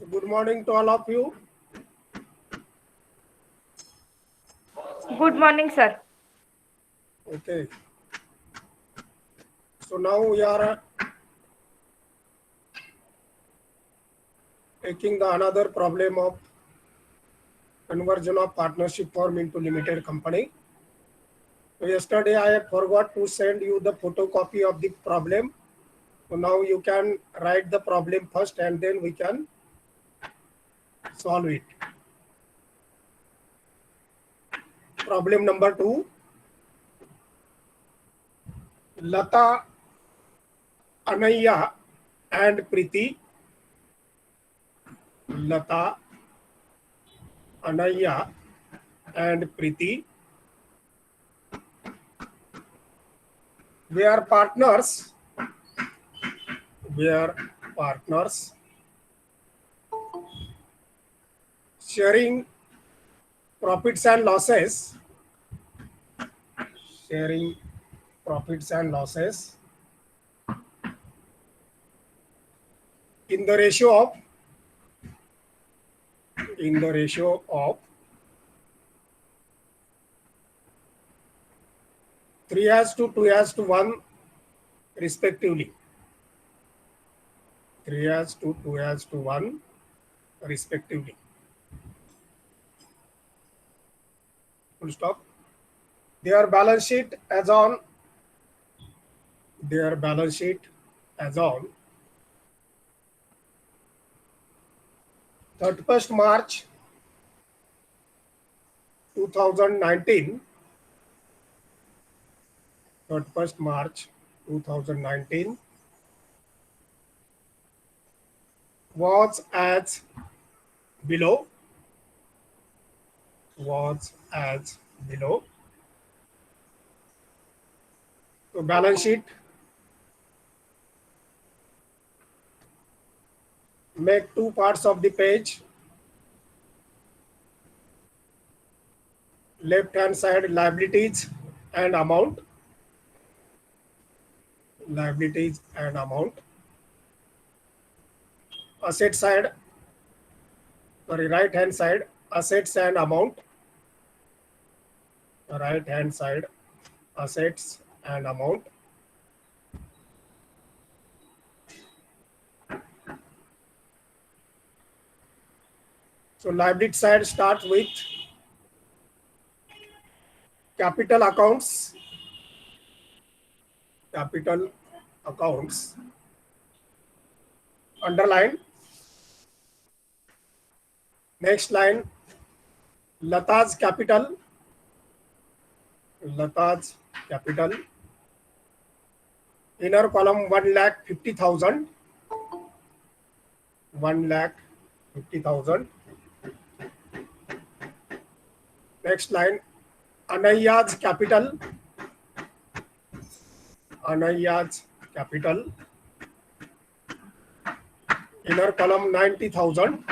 Good morning to all of you. Good morning, sir. Okay, so now we are taking the another problem of conversion of partnership firm into limited company. So yesterday I forgot to send you the photocopy of the problem. So now you can write the problem first and then we can solve it. Problem number 2. Lata, Anaya and Preeti. Lata, Anaya and Preeti were partners. Were partners sharing profits and losses. Sharing profits and losses in the ratio of 3:2:1 respectively. 3:2:1 respectively. Full stop. Their balance sheet as on 31st March 2019. 31st March 2019 was as below. So balance sheet, make two parts of the page. Left hand side liabilities and amount. Asset side, right hand side, assets and amount. Right hand side, assets and amount. So liability side starts with capital accounts. Underline. Next line, Lata's capital. Inner column 1,50,000. 1,50,000. Next line, Anaya's capital. Inner column 90,000.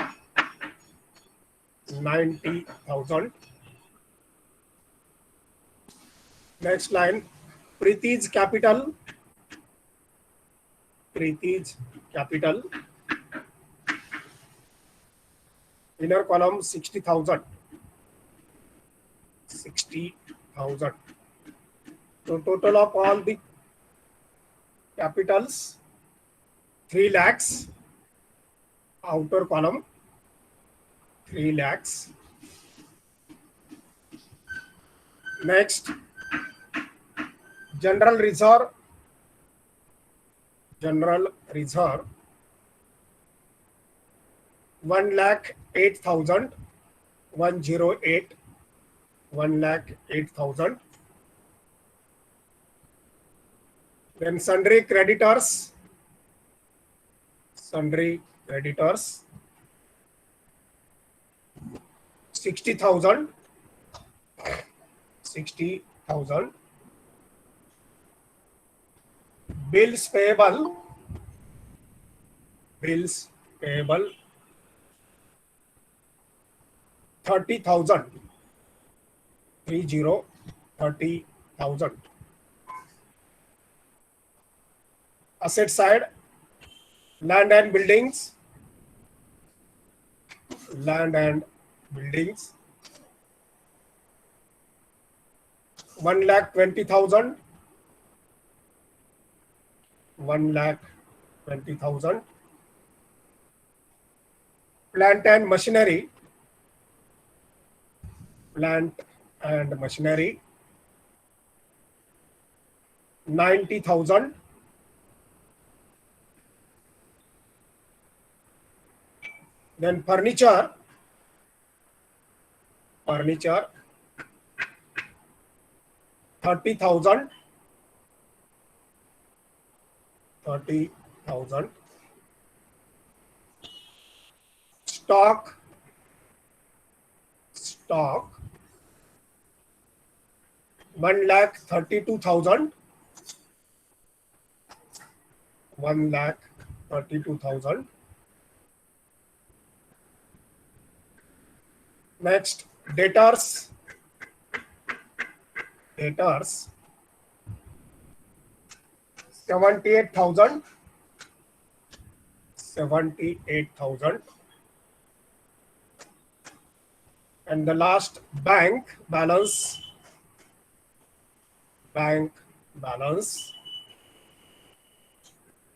90,000. Next line, Preeti's capital. Inner column 60,000. 60,000. So total of all the capitals 3 lakhs. Outer column 3 lakhs. Next, general reserve 1,08,000. 108. 1,08,000. Then sundry creditors 60,000. 60,000. Bills payable 30,000. 30,000. Asset side, land and buildings land and buildings, 1,20,000, 1,20,000. Plant and machinery, plant and machinery, 90,000. Then furniture, 30,000, 30,000. Stock, 1,32,000, 1,32,000. Next, debtors, 78,000, 78,000. And the last, bank balance,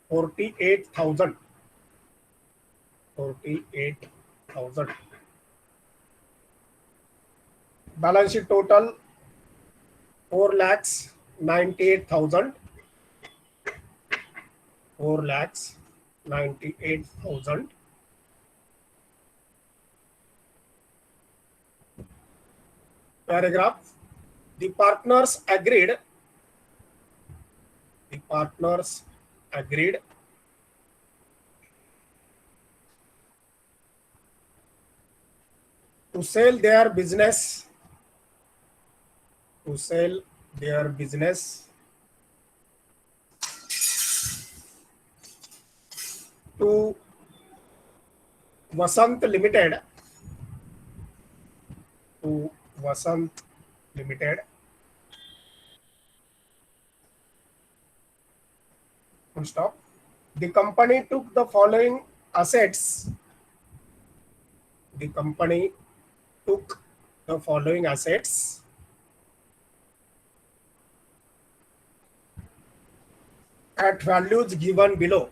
48,000, 48,000. Balance sheet total 4,98,000, 4,98,000. Paragraph. The partners agreed to sell their business, to Vasant Limited, Full stop. The company took the following assets. At values given below.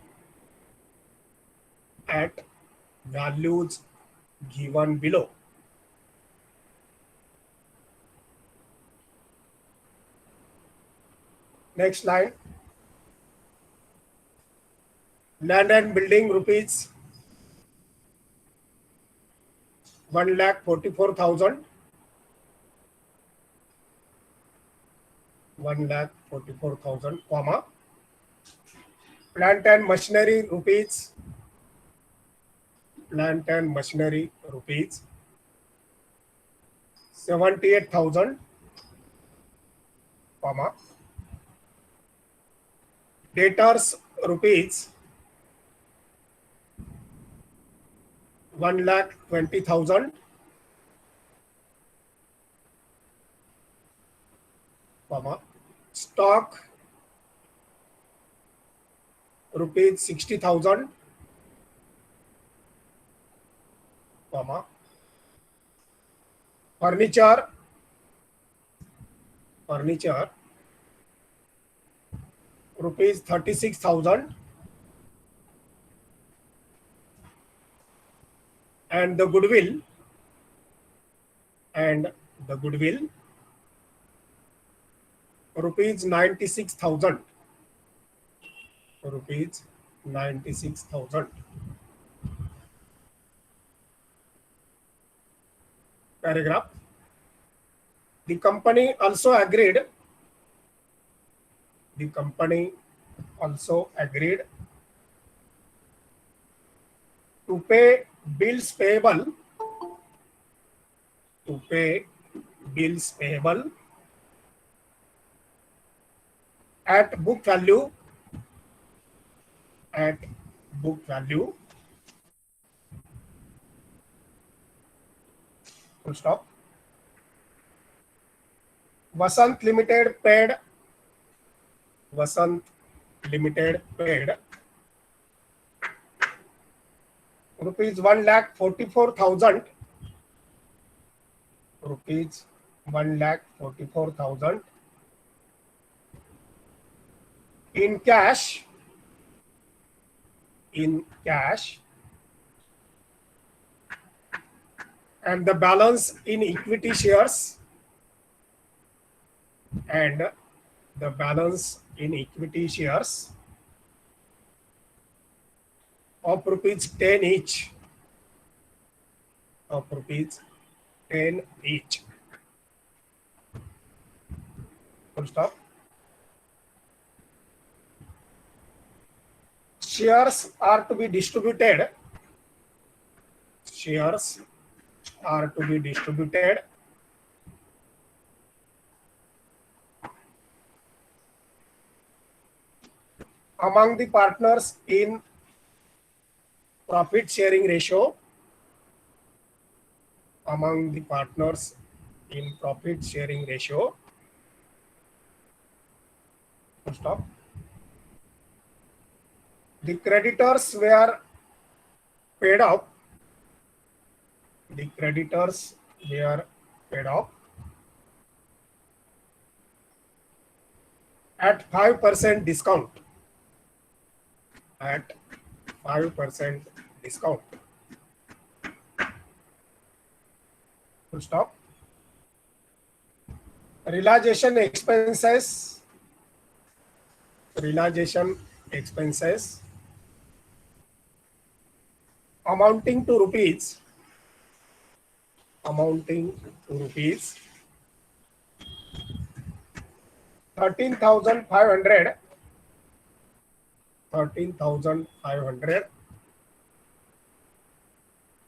Next line. Land and building rupees 1,44,000, 1,44,000, comma. Plant and machinery rupees 78,000, comma. Debtors rupees 1,20,000, comma. Stock rupees 60,000, comma. Furniture rupees 36,000, and the goodwill rupees 96,000, Paragraph. The company also agreed to pay bills payable at book value, full stop. Vasant Limited paid rupees 1,44,000, rupees 1,44,000 in cash, and the balance in equity shares, and the balance in equity shares of rupees 10 each, of rupees 10 each. Full stop. Shares are to be distributed. Shares are to be distributed among the partners in profit sharing ratio, among the partners in profit sharing ratio. Full stop. The creditors were paid off. The creditors were paid off at 5% discount. At 5% discount. Full stop. Realization expenses. Realization expenses amounting to rupees 13,500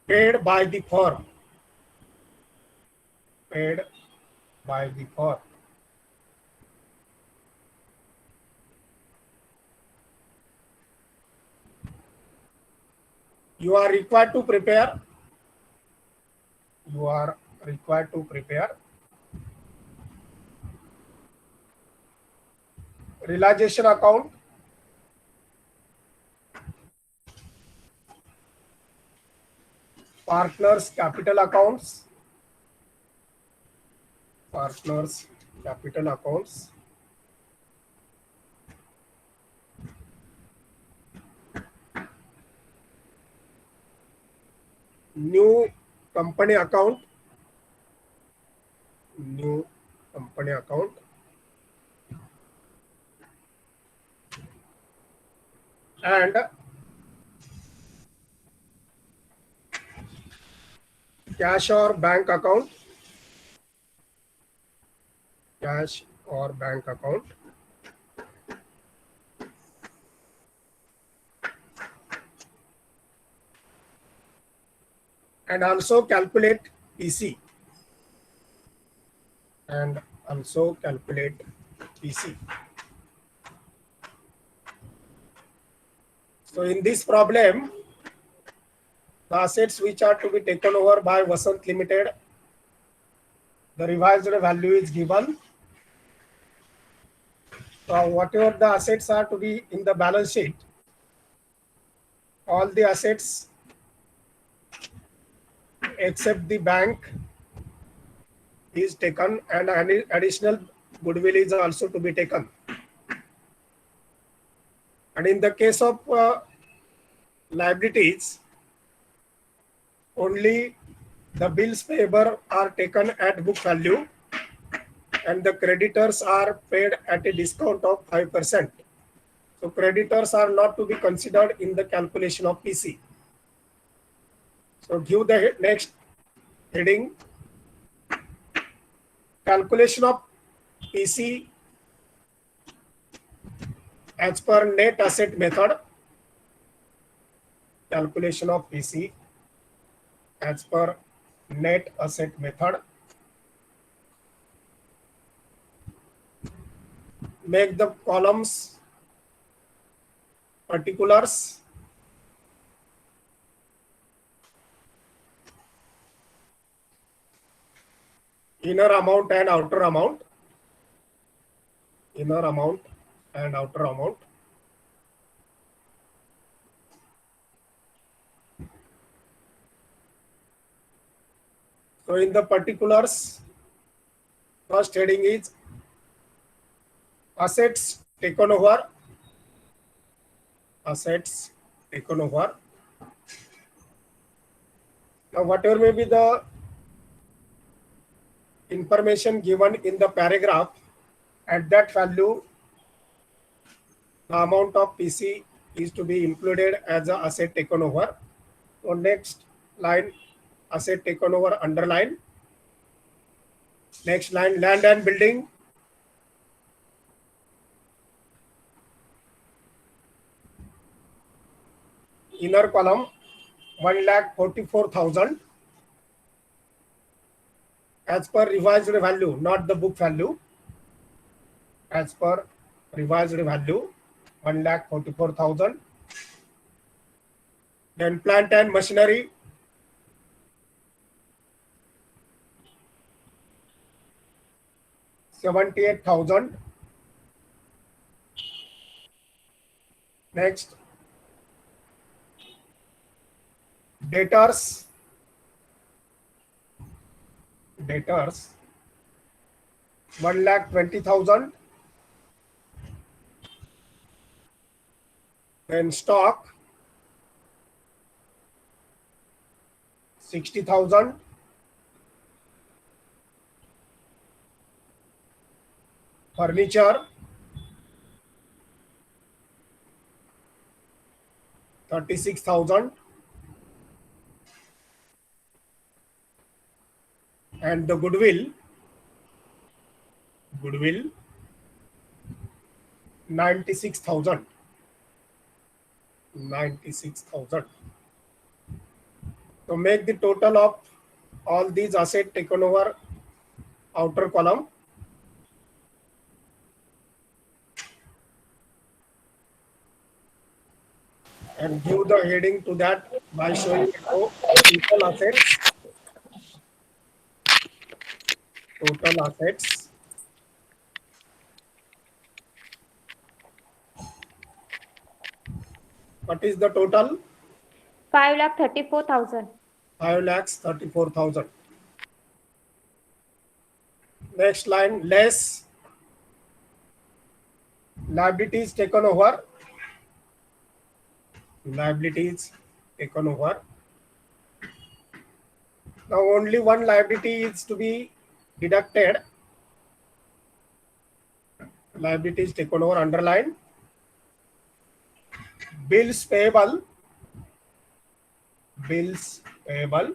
paid by the firm, paid by the firm. You are required to prepare. You are required to prepare realization account, partners capital accounts, partners capital accounts, new company account, new company account, and cash or bank account, cash or bank account, and also calculate PC, and also calculate PC. So in this problem, the assets which are to be taken over by Vasant Limited, the revised value is given. Whatever the assets are to be in the balance sheet, all the assets except the bank is taken, and any additional goodwill is also to be taken. And in the case of liabilities, only the bills payable are taken at book value, and the creditors are paid at a discount of 5%. So creditors are not to be considered in the calculation of PC. So give the next heading, calculation of PC as per net asset method. Calculation of PC as per net asset method. Make the columns particulars, inner amount and outer amount, inner amount and outer amount. So in the particulars, first heading is assets taken over. Assets taken over. Now whatever may be the information given in the paragraph, at that value the amount of PC is to be included as a asset taken over. So next line, asset taken over, underline. Next line, land and building. Inner column, 1,44,000 as per revised value, not the book value. As per revised value, 1,44,000. Then plant and machinery, $78,000. Next, debtors, 1,20,000. Then stock, 60,000. Furniture, 36,000. And the goodwill, 96,000. 96,000. So make the total of all these assets taken over outer column. And give the heading to that by showing total assets. Total assets. What is the total? 5,34,000. 5,34,000. Next line, less liabilities taken over. Liabilities taken over. Now only one liability is to be deducted. Liabilities taken over, underline. Bills payable. Bills payable.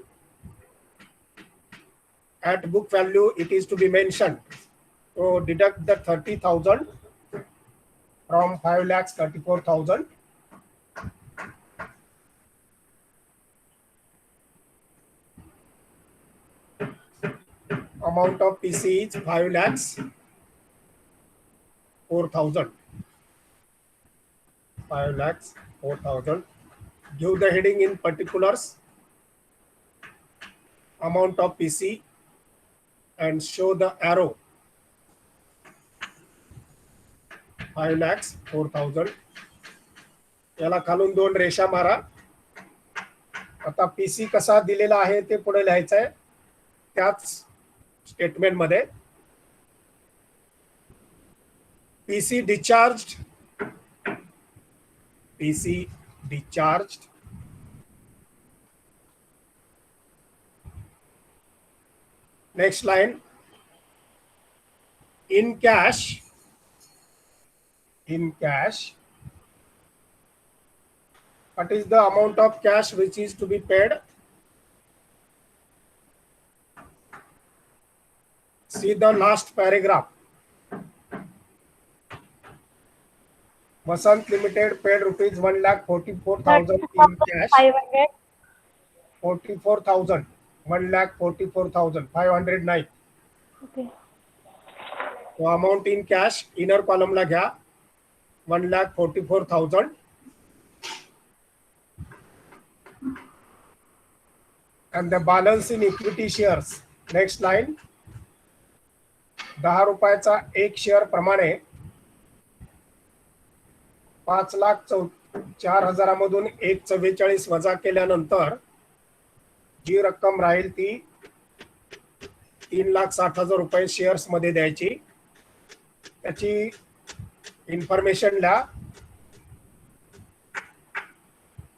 At book value, it is to be mentioned. So deduct the 30,000 from 5,34,000. Amount of PC is 5,04,000. 5,04,000. Give the heading in particulars, amount of PC, and show the arrow. 5,04,000. याला खालून दोन रेषा मारा. आता PC कसा दिलेला आहे ते पुढे लिहायचं आहे त्याच स्टेटमेंट मध्ये. PC discharged. PC discharged. Next line, in cash. In cash. What is the amount of cash which is to be paid? See the last paragraph. Vasant Limited paid rupees 1,44,000 in cash. 500. 44,000. 1,44,509. Okay. So amount in cash, inner column ला घ्या. 1,44,000. And the balance in equity shares. Next line. 10 रुपयाचा एक share प्रमाणे 5,04,000 मधून 1,44 वजा केल्यानंतर जी रक्कम राहील ती 3,60,000 रुपये शेअर्स मध्ये द्यायची. त्याची इन्फॉर्मेशन ला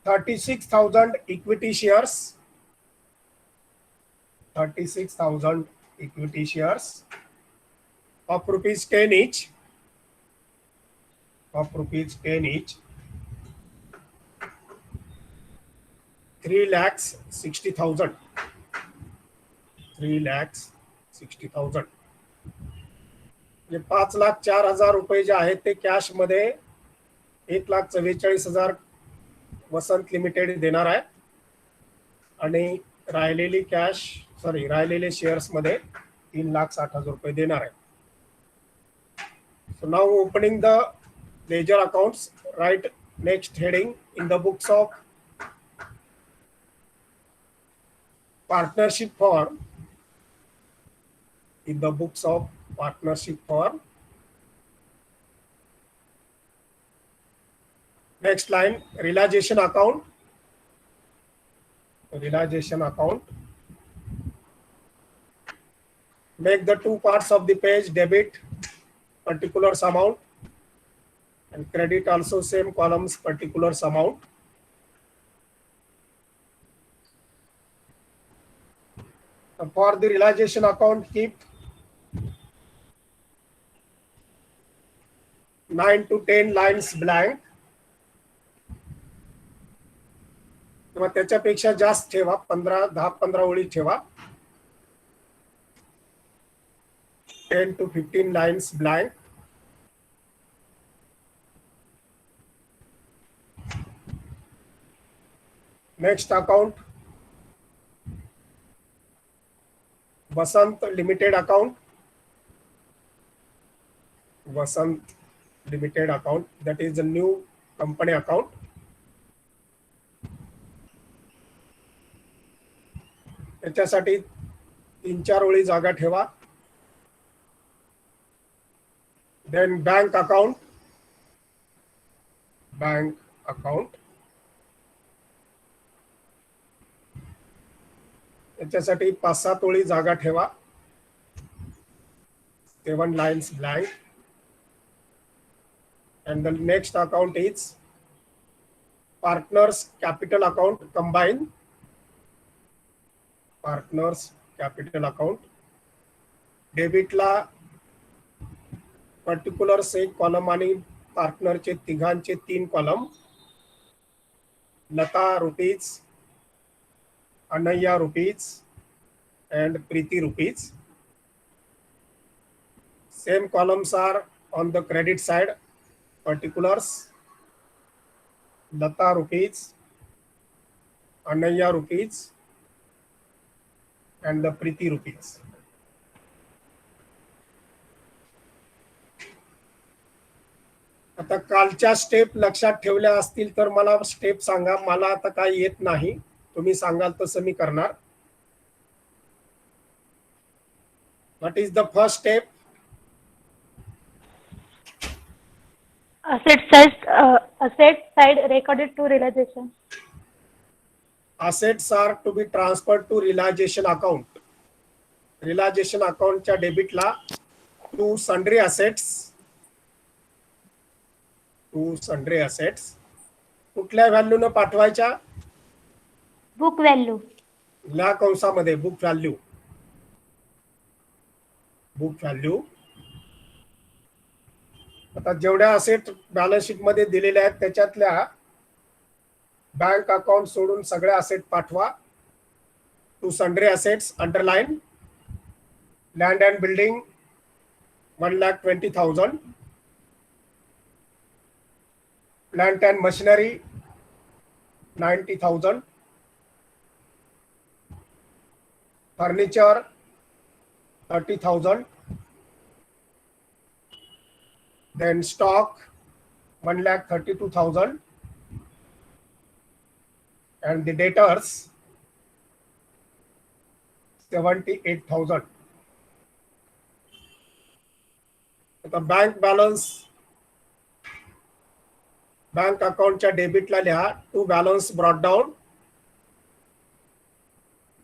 36,000 equity shares, 36,000 equity shares of rupees 10 each, of rupees 10 each, 3,60,000, 3,60,000 म्हणजे 5,04,000 रुपये जे आहेत ते कॅश मध्ये 1,44,000 वसंत लिमिटेड देणार आहे आणि राहिलेले शेअर्स मध्ये 3,60,000 रुपये देणार आहे. So now opening the ledger accounts, write next heading in the books of partnership firm. In the books of partnership firm. Next line, realization account. Realization account. Make the two parts of the page debit particulars amount and credit also same columns particulars amount. For the realization account, keep 9 to 10 lines blank. किंवा त्याच्यापेक्षा जास्त ठेवा, 10-15 ओळी ठेवा. 10 to 15 lines blank. Next account, Vasant Limited account. Vasant Limited account, that is the new company account. त्याच्यासाठी 3-4 ओळी जागा ठेवा. Then bank account. Bank account. त्याच्यासाठी 5-7 ओळी जागा ठेवा. 7 lines blank. And the next account is partners capital account combined. Partners capital account. Debit ला particulars एक कॉलम आणि पार्टनरचे तिघांचे 3 column. Lata rupees, Anaya rupees and Preeti rupees. Same columns are on the credit side. Particulars, Lata rupees, Ananya rupees and the Preeti rupees. आता कालच्या step लक्षात ठेवल्या असतील तर मला स्टेप सांगा. मला आता काही येत नाही, तुम्ही सांगाल तसं मी करणार. What is the first step? Asset side recorded to realization. Assets are to be transferred to realization account. Realization account च्या डेबिट ला to sundry assets. To sundry assets. कुठल्या व्हॅल्यू न पाठवायच्या? Book value. ला कंसामध्ये बुक व्हॅल्यू. Book value. आता जेवढ्या asset balance sheet मध्ये दिलेल्या आहेत त्याच्यातल्या बँक अकाउंट सोडून सगळ्या असेट पाठवा. To sundry assets underline. Land and building 1,20,000. Plant and machinery 90,000. Furniture 30,000. Then stock 1,32,000 and the debtors 78,000. आता बँक बॅलन्स बँक अकाउंटच्या डेबिटला लिहा to balance brought down.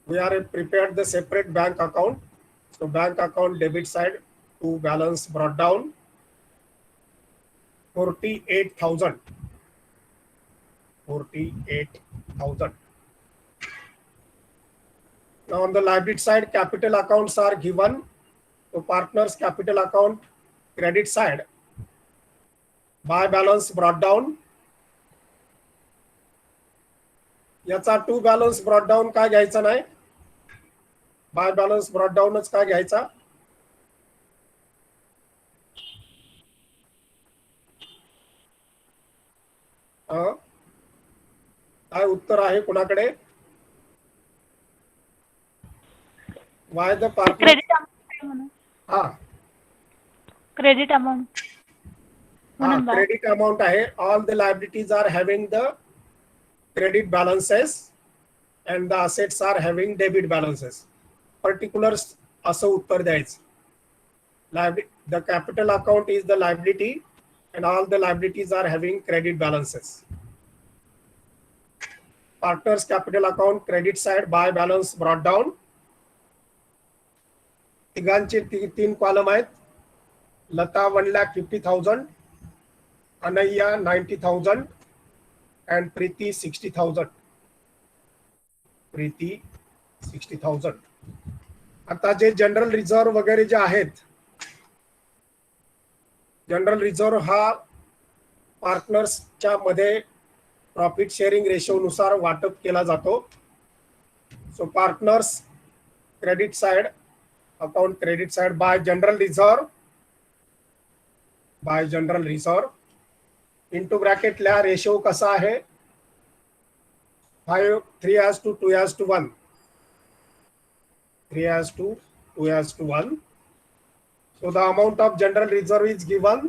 We are prepared the separate bank account. So bank account debit side to balance brought down 48,000. 48,000. Now on the liability side, capital accounts are given. So partners capital account credit side, buy balance brought down. याचा to balance brought down का घ्यायचा नाही, bye balance brought डाऊनच का घ्यायचा? काय उत्तर आहे कुणाकडे? Why the partner credit amount हा क्रेडिट अमाउंट म्हणून बा क्रेडिट अमाउंट आहे. All the liabilities are having the credit balances and the assets are having debit balances. Particulars असं उत्तर द्यायचं. The capital account is the liability and all the liabilities are having credit balances. Partners capital account credit side buy balance brought down. तिघांचे तीन column आहेत. लता 1,50,000, अनैया 90,000 and Preeti 60,000. Preeti 60,000. आता जे general reserve वगैरे जे आहेत, general reserve हा पार्टनर्सच्या मध्ये profit sharing ratio नुसार वाटप केला जातो. So partners credit side account credit side by general reserve into bracket ला रेशो कसा आहे? 3:2:1. 3:2:1. So the amount of general reserve is given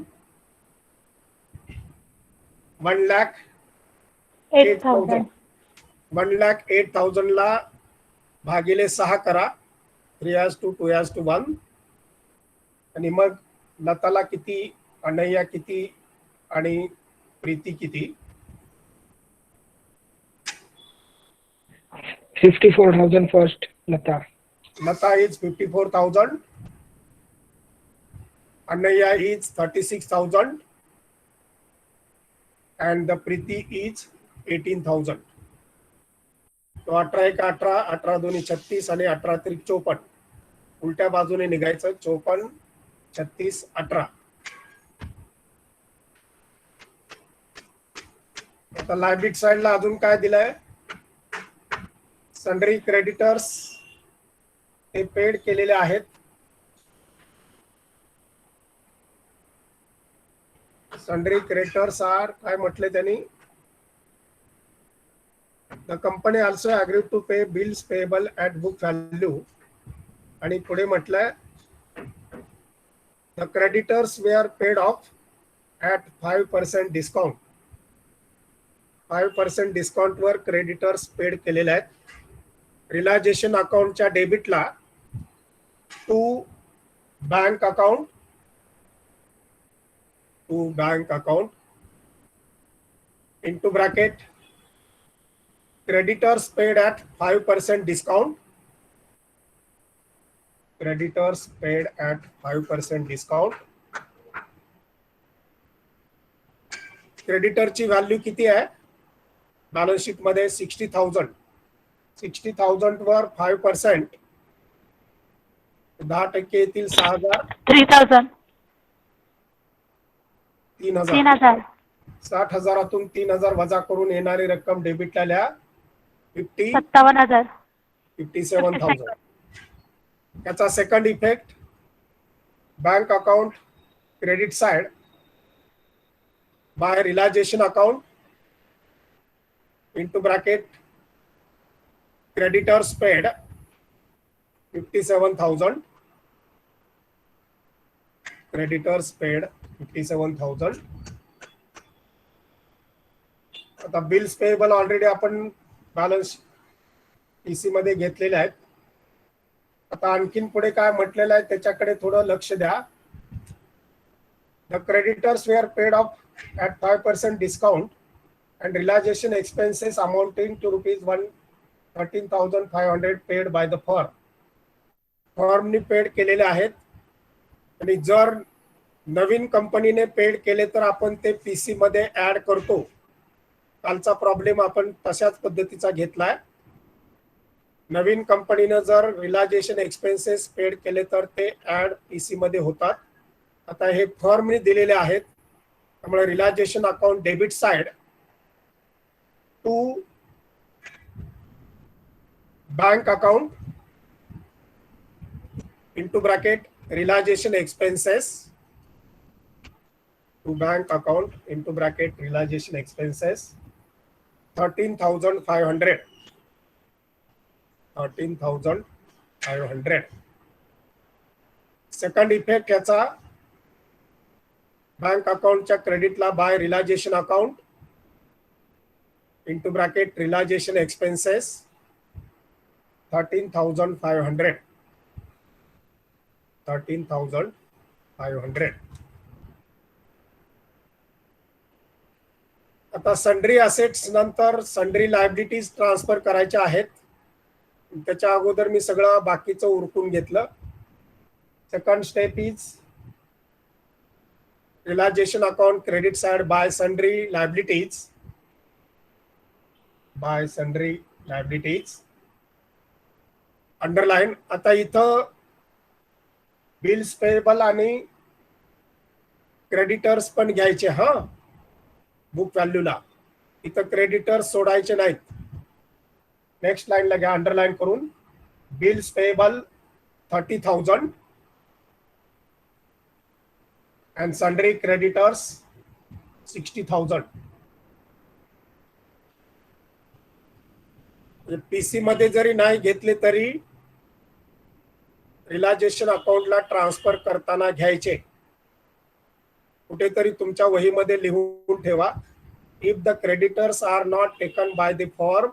1,08,000. 1,08,000 ला भागिले 6 करा. 3:2:1. आणि मग लताला किती, अनैया किती आणि प्रीती किती? 54,000 first. Lata is 54,000. Anaya is 36,000 and the Preeti is 18,000. तो 18 1 18 2 36 आणि 18 3 54. उलट्या बाजूने निघायचं. 54 36 18. आता लायबिलिटी साइडला अजून काय दिलंय? सन्ड्री क्रेडिटर्स ते पेड केलेले आहेत. सन्ड्री क्रेडिटर्स आर काय म्हटले त्यांनी? The company also agreed to pay bills payable at book value. आणि पुढे म्हटलंय the creditors were paid off at 5% discount. 5% discount वर क्रेडिटर्स पेड केलेले आहेत. रिलायझेशन अकाउंटच्या डेबिटला to bank account into bracket creditors paid at 5% discount. Creditors paid at 5% discount. क्रेडिटरची value किती आहे? बॅलन्स शीट मध्ये 60,000. 60,000 वर 5% 10% येतील 6,000. 3,000. 3,000. 60,000तून 3,000 वजा करून येणारी रक्कम डेबिटला लिहा. 57,000. 57,000. याचा second effect bank account credit side bye realization account into bracket creditors paid 57,000. Creditors paid 57,000. आता बिल्स पेएबल ऑलरेडी आपण बॅलन्स पीसी मध्ये घेतलेले आहेत. आता आणखीन पुढे काय म्हटलेलं आहे त्याच्याकडे थोडं लक्ष द्या. The creditors were paid off at 5% discount and realization expenses amounting to rupees 13,500 paid by the firm. फर्मनी पेड केलेले आहेत आणि जर नवीन कंपनीने पेड केले तर आपण ते पीसी मध्ये ऍड करतो. कालचा प्रॉब्लेम आपण तशाच पद्धतीचा घेतलाय. नवीन कंपनीने जर रिलायझेशन एक्सपेन्सेस पेड केले तर ते ऍड पीसी मध्ये होतात. आता हे फर्मने दिलेले आहेत, त्यामुळे realization account debit side to bank account into bracket realization expenses to bank account into bracket realization expenses 13,500 13,500. Second effect याचा बँक अकाउंटच्या क्रेडिटला by realization account into bracket realization expenses 13,500 13,500. आता सन्ड्री असेट्स नंतर सन्ड्री लायबिलिटीज ट्रान्सफर करायच्या आहेत. त्याच्या अगोदर मी सगळं बाकीचं उरकून घेतलं. Second step is realization account credit side by sundry liabilities underline. आता इथं बिल्स पेएबल आणि क्रेडिटर्स पण घ्यायचे बुक व्हॅल्यूला. इथं क्रेडिटर्स सोडायचे नाहीत. नेक्स्ट लाईनला घ्या अंडरलाईन करून. Bills payable 30,000 and sundry creditors 60,000. PC मध्ये जरी नाही घेतले तरी रिलायझेशन अकाउंटला ट्रान्सफर करताना घ्यायचे. कुठेतरी तुमच्या वहीमध्ये लिहून ठेवा. If the creditors are not taken by the firm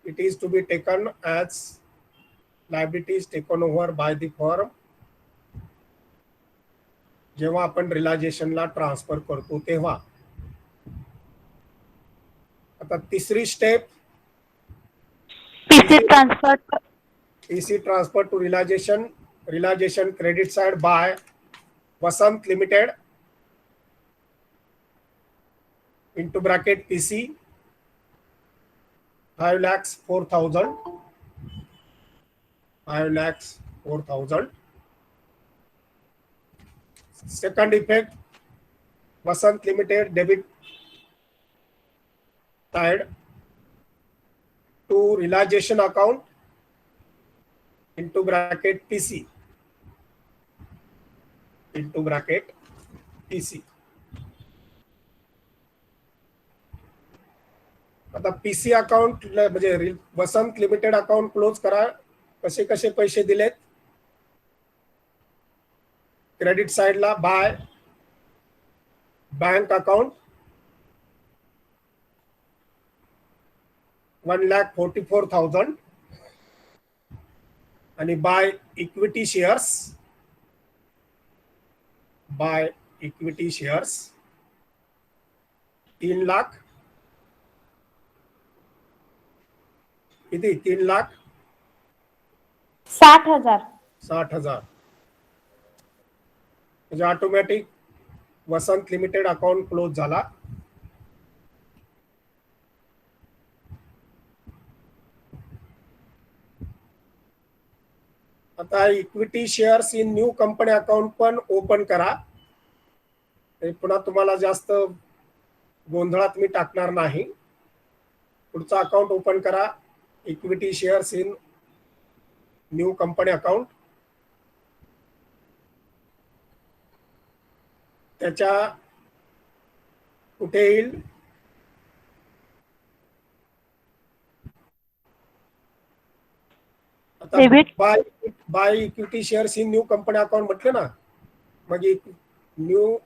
it is to be taken as liabilities taken over by the firm. जेव्हा आपण रिलायझेशनला ट्रान्सफर करतो तेव्हा. आता तिसरी step PC transfer to realization credit side by Vasant Limited into bracket PC 5,04,000 5,04,000. Second effect, Vasant Limited debit side to realization account into bracket PC आता PC account म्हणजे वसंत limited account close करा. कसे कसे पैसे दिलेत क्रेडिट साइडला bye bank account 1,44,000 आणि by equity shares 3 lakh. किती? 3,60,000 म्हणजे ऑटोमॅटिक वसंत लिमिटेड अकाउंट क्लोज झाला. आता equity shares in new company account पण ओपन करा. पुन्हा तुम्हाला जास्त गोंधळात मी टाकणार नाही. पुढचा अकाउंट ओपन करा. Equity shares in new company account. त्याच्या कुठे येईल? By equity shares in new company account म्हटलं ना. मग new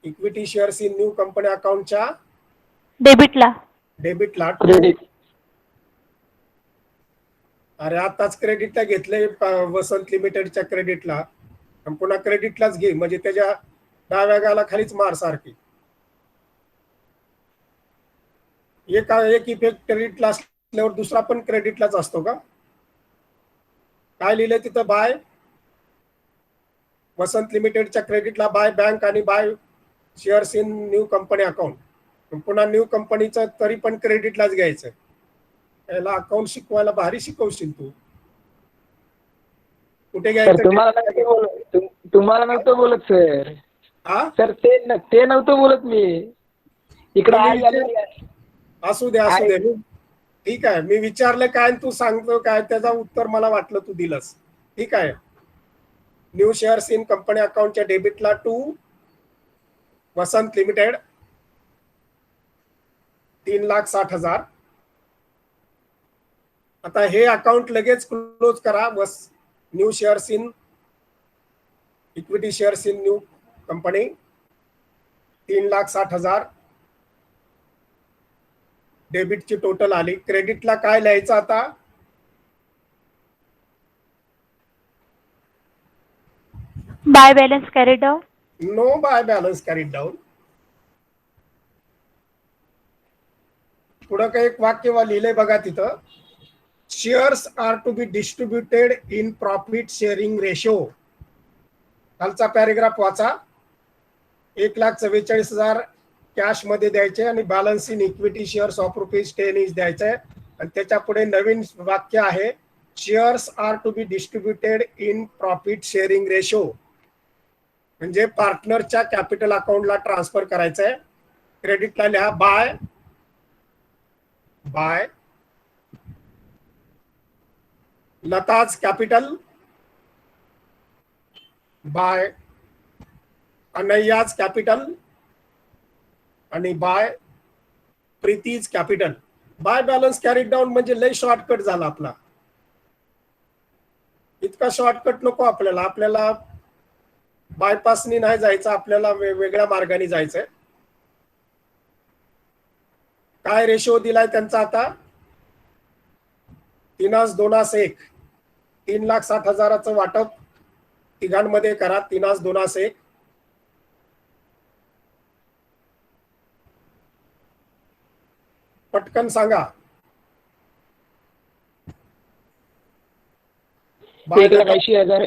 equity shares in new company अकाउंटच्या डेबिटला क्रेडिट. अरे आताच क्रेडिटला घेतलंय वसंत लिमिटेडच्या क्रेडिटला, पुन्हा क्रेडिटलाच घे म्हणजे त्याच्या डाव्या गाला खालीच मार सारखी. एक इफेक्ट क्रेडिटला असल्यावर दुसरा पण क्रेडिटलाच असतो का? काय लिहिलंय तिथं? बाय वसंत लिमिटेडच्या क्रेडिटला बाय बँक आणि buy shares in new company account. पुन्हा न्यू कंपनीचं तरी पण क्रेडिटलाच घ्यायचं. याला अकाउंट शिकवायला भारी शिकवशील तू. कुठे सर घ्यायचं? तुम्हाला नव्हतं बोलत सर. हा सर ते नव्हतं बोलत मी. इकडे आई आलेली आहे. असू दे. ठीक आहे, मी विचारलं काय तू सांगतो काय, त्याचा उत्तर मला वाटलं तू दिलंस. ठीक आहे. न्यू शेअर्स इन कंपनी अकाउंटच्या डेबिटला टू वसंत लिमिटेड 3,60,000. आता हे अकाउंट लगेच क्लोज करा. New shares in equity shares in new company 3,60,000 डेबिटची टोटल आली. क्रेडिटला काय लिहायचं आता? Buy balance carried down. No by balance carried down. पुढं काही एक वाक्य लिहिलंय बघा तिथं. Shares are to be distributed in profit sharing ratio. खालचा पॅरेग्राफ वाचा. 1,44,000 कॅश मध्ये द्यायचे आणि balance in equity shares of ₹10 each द्यायचंय. आणि त्याच्या पुढे नवीन वाक्य आहे, shares are to be distributed in profit sharing ratio. म्हणजे पार्टनरच्या कॅपिटल अकाउंटला ट्रान्सफर करायचंय. क्रेडिटला लिहा by Lata's capital, by Anaya's capital आणि by Priti's capital. By balance carried down म्हणजे लय शॉर्टकट झाला आपला. इतका शॉर्टकट नको आपल्याला. आपल्याला बायपासनी नाही जायचं, आपल्याला वेगवेगळ्या मार्गाने जायचंय. काय रेशो दिलाय त्यांचा आता? 3:1. 3,60,000चं वाटप तिघांमध्ये करा. 3:1. पटकन सांगा. 1,80,000.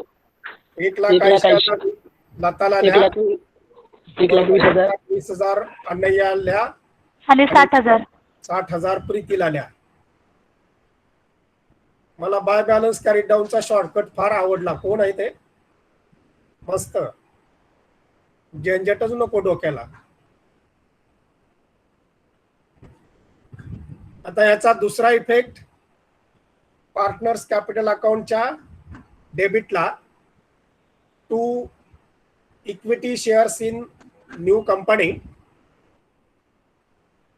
1,80,000 लताला लिहा. 1,20,000. 20,000 अनैया लिहा. आणि 60,000. 60,000 प्रीतीला लिहा. मला बाय बॅलन्स कॅरी डाऊनचा शॉर्टकट फार आवडला. कोण आहे ते? मस्त, झंझटच नको डोक्याला. आता याचा दुसरा इफेक्ट, पार्टनर्स कॅपिटल अकाउंटच्या डेबिटला to equity shares in new company.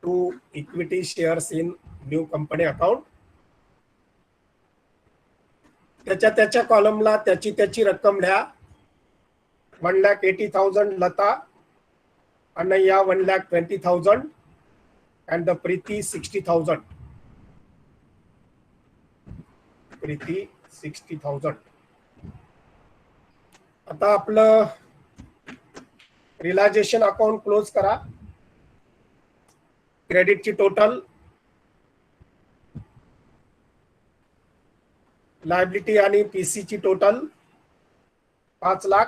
To equity shares in new company account. त्याच्या कॉलमला त्याची रक्कम लिहा. 1,80,000 लता, अनैया 1,20,000 and the प्रीती 60,000. प्रीती 60,000. आता आपलं रिलायझेशन अकाउंट क्लोज करा. क्रेडिटची टोटल, लायबिलिटी आणि पीसी ची टोटल 5 लाख.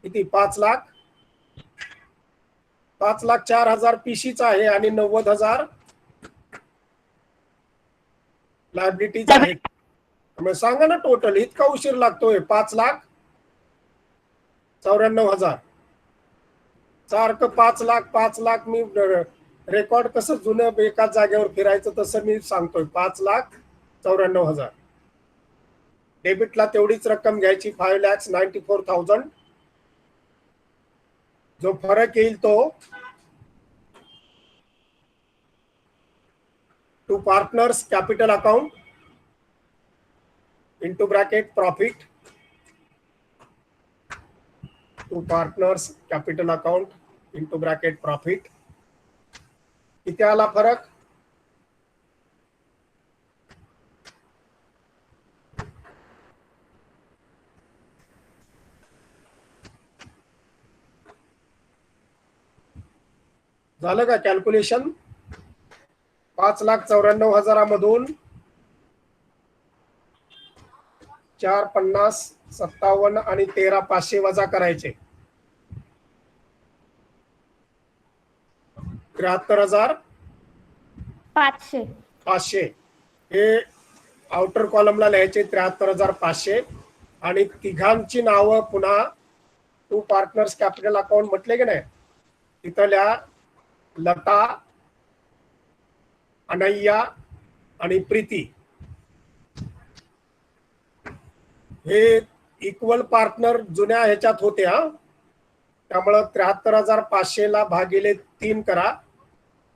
किती? 5 लाख. 5,04,000 पीसीचा आहे आणि 90,000 लायबिलिटीज आहे. मग सांगा ना टोटल. इतका उशीर लागतोय? 5,94,000. सारखं 5 लाख मी रेकॉर्ड कसं जुनं एकाच जागेवर फिरायचं तसं मी सांगतोय. 5,94,000. डेबिटला तेवढीच रक्कम घ्यायची, 5,94,000. जो फरक येईल तो to partners capital account into bracket profit. To partners capital account into bracket profit. किती आला फरक? झालं का कॅल्क्युलेशन? 5,94,000 4, 50, 57 आणि 13 500 वजा करायचे. 73,500 हे आउटर कॉलमला लिहायचे. 73,500 आणि तिघांची नावं पुन्हा टू पार्टनर्स कॅपिटल अकाउंट म्हटले की नाही, तिथल्या लता, अनय्या आणि प्रीती हे इक्वल पार्टनर जुन्या ह्याच्यात होते. त्यामुळं 73,500 ला भागिले 3 करा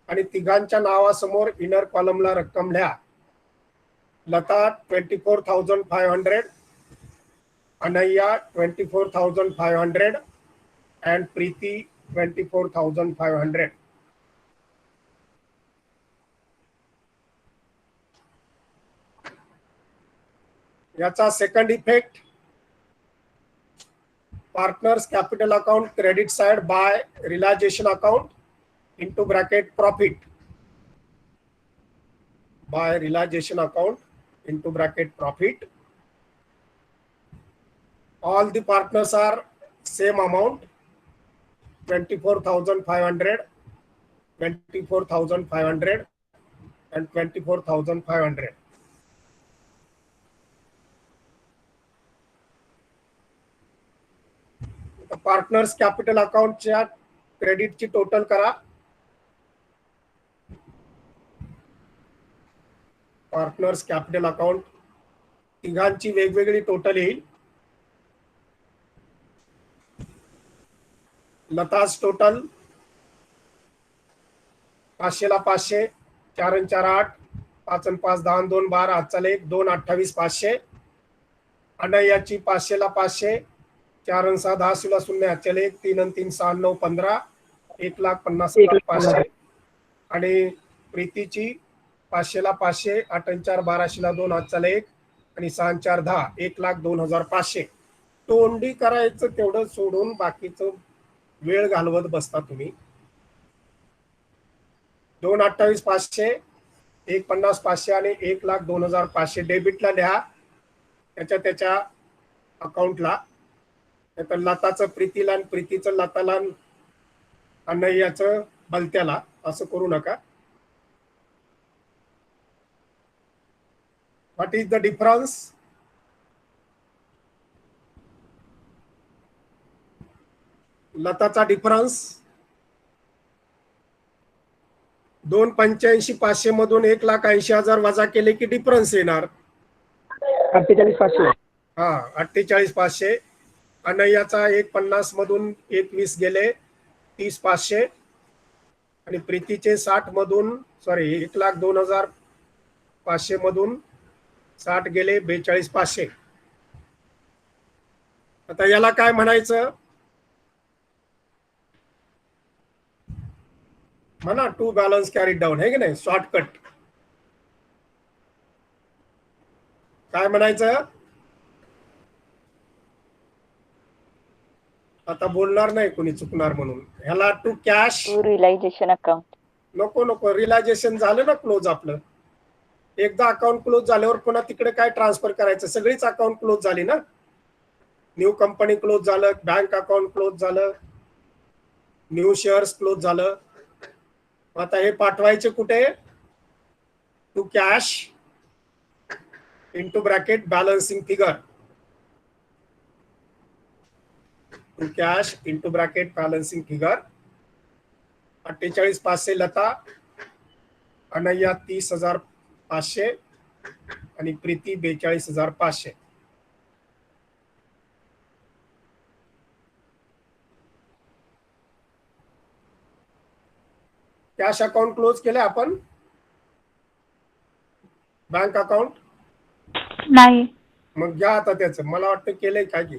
आणि तिघांच्या नावासमोर इनर कॉलमला रक्कम लिहा. लता 24,500, अनय्या 24,500 and प्रीती 24,500. याचा second effect, partners capital account credit side bye realization account into bracket profit, by realization account into bracket profit. All the partners are same amount, 24,500, 24,500 and 24,500. Partners capital अकाउंटच्या क्रेडिटची टोटल करा. Partners capital account तिघांची वेगवेगळी total येईल. Lata's total 500 ला 500, 4 आणि 4 8, 5 आणि 5 10 आणि 2 12, हातचा लेख 2 28 500. अनय्याची 500 ला 500, 4 आणि 6 10 0 0, हातचा लेख 3 आणि 3 6 9 15, 1,50,500. आणि प्रीतीची 500 ला 500, 8 आणि 4 12 ला 2, हातचा लेख आणि 6 आणि 4 10, 1,02,500. तोंडी करायचं तेवढं सोडून बाकीचं वेळ घालवत बसता तुम्ही. 2 28 500, 1,50 500 आणि 1,02,500 डेबिटला लिहा त्याच्या अकाउंटला. तर लताचं प्रीतीला आणि प्रीतीचं लताला, अनय्याचं बलत्याला, असं करू नका. What is the difference? लताचा डिफरन्स 2,85,500 मधून 1,80,000 वजा केले की डिफरन्स येणार 48,500. हा 48,500. अनय्याचा 1,50 मधून 1,20 गेले 30,500 आणि प्रीतीचे 60 मधून 1,02,500 मधून 60 गेले 42,500. आता याला काय म्हणायचं? म्हणा टू बॅलन्स कॅरी डाऊन, आहे की नाही? शॉर्टकट काय म्हणायचं? आता बोलणार नाही कोणी चुकणार म्हणून. ह्याला टू कॅश रिलायझेशन अकाउंट. नको रिलायझेशन झालं ना क्लोज आपलं. एकदा अकाउंट क्लोज झाल्यावर पुन्हा तिकडे काय ट्रान्सफर करायचं? सगळीच अकाउंट क्लोज झाली ना. न्यू कंपनी क्लोज झालं, बँक अकाउंट क्लोज झालं, न्यू शेअर्स क्लोज झालं. आता हे पाठवायचे कुठे? To cash into bracket balancing figure. To cash into bracket balancing figure. 48,500 Lata, Anayya 30,500 आणि प्रीती 42,500. कॅश अकाउंट क्लोज केले आपण. बँक अकाउंट नाही. मग घ्या आता त्याचं. मला वाटतं केलंय काय की.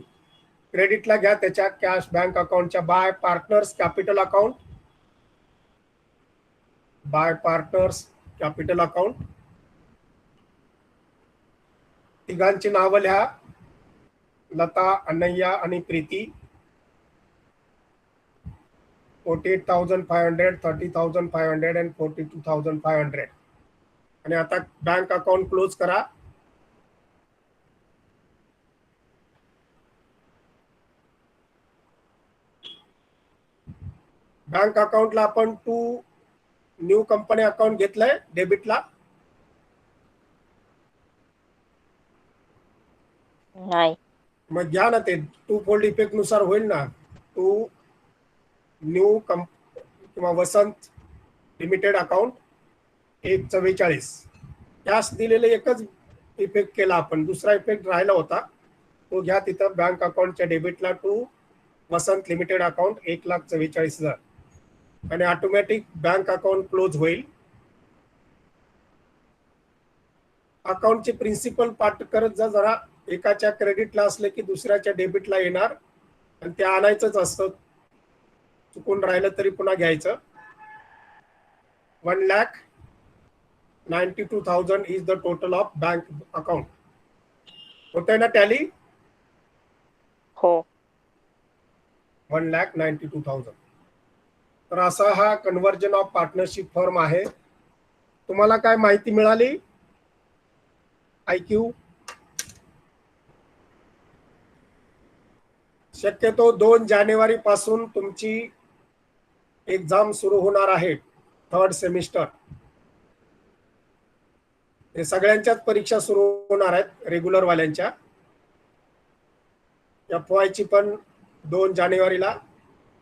क्रेडिटला घ्या त्याच्या कॅश बँक अकाउंटच्या by partners capital account. By partners capital account तिघांची नावं लिहा. लता, अनय्या आणि प्रीती. 48,500, 30,500 and 42,500. आणि आता बँक अकाउंट क्लोज करा. बँक अकाउंटला आपण न्यू कंपनी अकाउंट घेतलंय डेबिटला. नाही. मग घ्या ना, ते टू फोल्ड इफेक्ट नुसार होईल ना. टू न्यू किंवा वसंत लिमिटेड अकाउंट 144 कॅश दिलेले एकच इफेक्ट केला आपण, दुसरा इफेक्ट राहिला होता तो घ्या तिथं. बँक अकाउंटच्या डेबिटला टू वसंत लिमिटेड अकाउंट 1,44,000 आणि ऑटोमॅटिक बँक अकाउंट क्लोज होईल. अकाउंटचे प्रिन्सिपल पाठ करत जा जरा. एकाच्या क्रेडिटला असले की दुसऱ्याच्या डेबिटला येणार आणि ते आणायचंच असतं. चुकून राहिलं तरी पुन्हा घ्यायचं. 1,92,000 is the total of bank account. होतंय ना टॅली? हो. 1,92,000. तर असा हा कन्व्हर्जन ऑफ पार्टनरशिप फर्म आहे. तुम्हाला काय माहिती मिळाली? IQ शक्यतो 2 जानेवारी पासून तुमची एक्झाम सुरू होणार आहे, 3rd सेमिस्टर. हे सगळ्यांच्याच परीक्षा सुरू होणार आहेत रेग्युलर वाल्यांच्या. FY ची पण 2 जानेवारीला,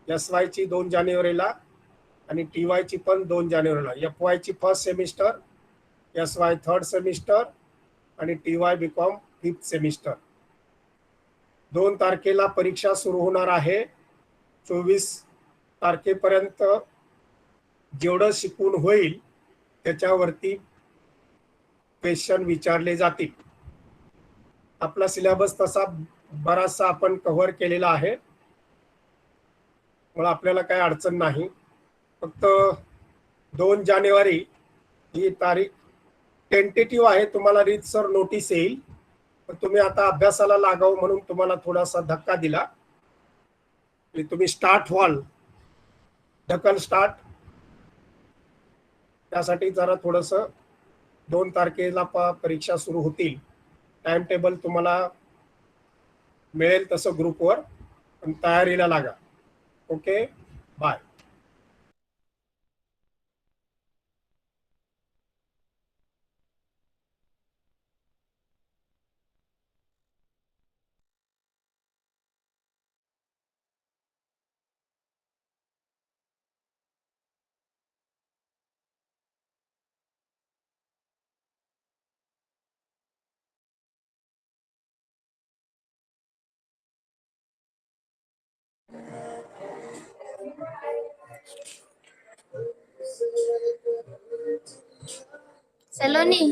SY ची 2 जानेवारीला आणि TY ची पण 2 जानेवारीला. FY ची 1st semester, SY 3rd semester आणि TY BCom 5th सेमिस्टर. 2 तारखेला परीक्षा सुरू होणार आहे. 24 तारखेपर्यंत जेवढं शिकून होईल त्याच्यावरती क्वेश्चन विचारले जातील. आपला सिलेबस तसा बराचसा आपण कव्हर केलेला आहे, मला आपल्याला काही अडचण नाही. फक्त 2 जानेवारी ही तारीख टेंटेटिव्ह आहे. तुम्हाला रीतसर नोटीस येईल, पण तुम्ही आता अभ्यासाला लागावं म्हणून तुम्हाला थोडासा धक्का दिला. तुम्ही स्टार्ट व्हाल, ढकल स्टार्ट, त्यासाठी जरा थोडंसं 2 तारखेला परीक्षा सुरू होतील. टाइम टेबल तुम्हाला मिळेल तसं ग्रुपवर, पण तयारीला लागा. Okay, bye. सलोनी